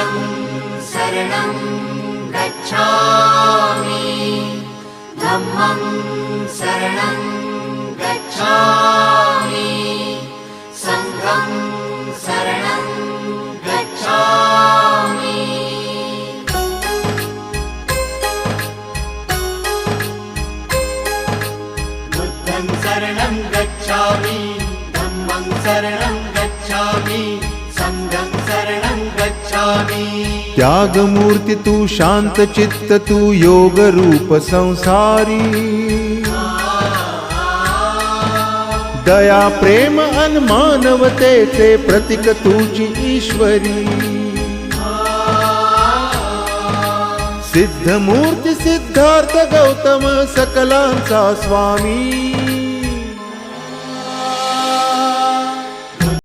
बुद्धं शरणं गच्छामि धम्मं शरणं गच्छामि संघं शरणं गच्छामि बुद्धं शरणं गच्छामि धम्मं शरणं गच्छामि संघं शरणं गच्छामि त्यागमूर्ती तू शांत चित्त तू योग रूप संसारी दया प्रेम अन मानवतेचे प्रतीक तुझी ईश्वरी सिद्धमूर्ती सिद्धार्थ गौतम सकलांचा स्वामी